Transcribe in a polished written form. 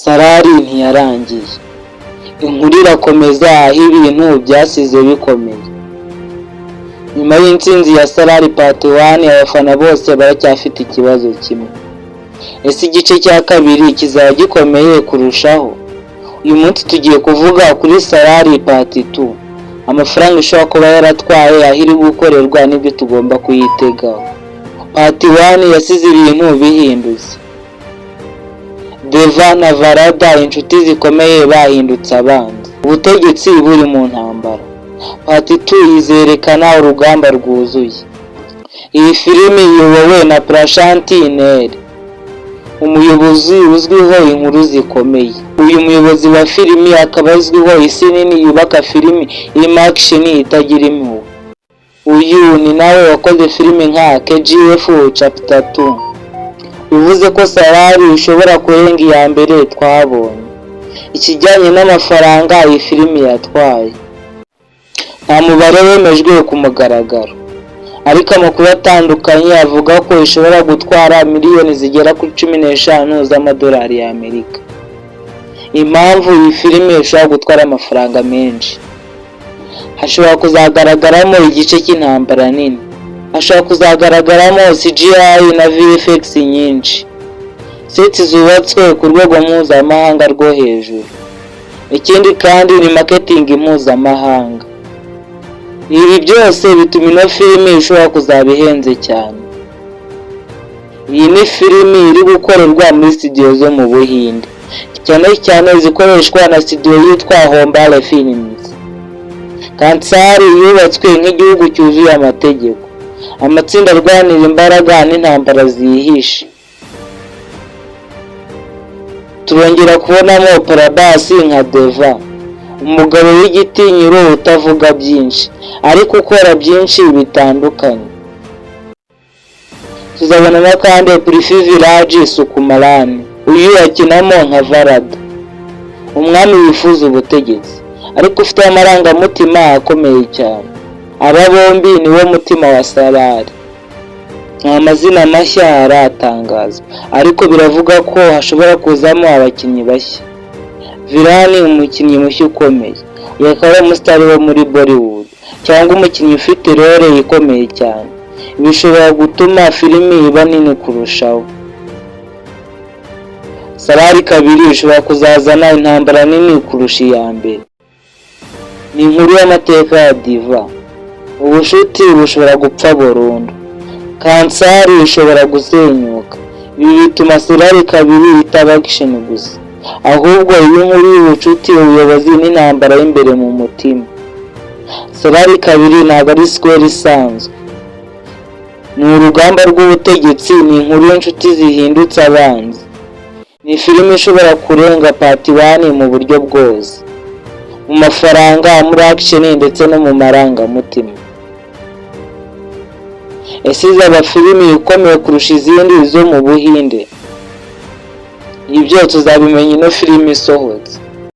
Salaar ntiyarangiye. Inkuru irakomeza aho ibintu byasize bikomeye. Nyuma y'intsinzi ya Salaar Part 1, abafana bose baracyafite ikibazo kimwe. Ese igice cya kabiri kizaba gikomeye kurushaho? Uyu munsi tugiye kuvuga kuri Salaar Part 2. Amafaranga ishobora kuba yaratwaye, aho iri gukorerwa n'ibyo tugomba kuyitegaho. Part 1 yasize ibintu bihindutse. Deva na Varada, inshuti zikomeye, bahindutse abanzi. Ubutegetsi buri mu ntambara. Part 2 izerekana urugamba rwuzuye. Iyi filimi iyobowe na Prashantiner, umuyobozi uzwiho inkuru zikomeye. Uyu muyobozi wa filimi akaba azwiho isi nini yubaka filimi irimo action itagira impuhwe. Uyu ni nawe wakoze filimi nka KGF Chapter 2. Bivuze ko Salaar ishobora kurenga iya mbere twabonye. Ikijyanye n'amafaranga iyi filimi yatwaye, nta mubare wemejwe ku mugaragaro, ariko amakuru atandukanye avuga ko ishobora gutwara miliyoni zigera kuri 15 z'amadolari y'Amerika. Impamvu iyi filimi ishobora gutwara amafaranga menshi: hashobora kuzagaragaramo igice cy'intambara nini, hashobora kuzagaragaramo CGI na VFX nyinshi, sets zubatswe ku rwego mpuzamahanga rwo hejuru. Ikindi kandi ni marketing mpuzamahanga. Ibi byose bituma ino filimi ishobora kuzaba ihenze cyane. Iyi ni filimi iri gukorerwa muri studio zo mu Buhinde, cyane cyane zikoreshwa na studio yitwa Hombale Films. Kansar yubatswe nk'igihugu cyuzuye amategeko, amatsinda arwanira imbaraga n'intambara zihishe. Turongera kubonamo Parabasi nka Deva, umugabo w'igitinyiro utavuga byinshi ariko ukora byinshi bitandukanye. Tuzabonamo kandi Prithvi Viraj Sukumarani, uyu akinamo nka Varada, umwami wifuza ubutegetsi ariko ufite amarangamutima akomeye cyane. Aba bombi niwo mutima wa Salaar. Amazina mashya aratangazwa, ariko biravuga ko hashobora kuzamo abakinnyi bashya. Virani, umukinnyi mushya ukomeye, yakaba umusitari wo muri Bollywood cyangwa umukinnyi ufite role ikomeye cyane. Bishobora gutuma filimi iba nini kurushaho. Salaar 2 ishobora kuzazana intambara nini kurusha iya mbere. Ni inkuru y'amateka ya Diva. Ubushuti bushobora gupfa burundu. Kansar ishobora gusenyuka. Ibi bituma Salaar 2 itaba action gusa, ahubwo iyi nkuru y'ubucuti, ubuyobozi n'intambara y'imbere mu mutima. Salaar 2 ntabwo ari square isanzwe. Ni urugamba rw'ubutegetsi, ni inkuru y'inshuti zihindutse abanzi. Ni filimi ishobora kurenga Part 1 mu buryo bwose, mu mafaranga, muri action ndetse no mu marangamutima. Ese izaba filimi ikomeye kurusha izindi zo mu Buhinde? Ibyo tuzabimenya ino filimi isohotse.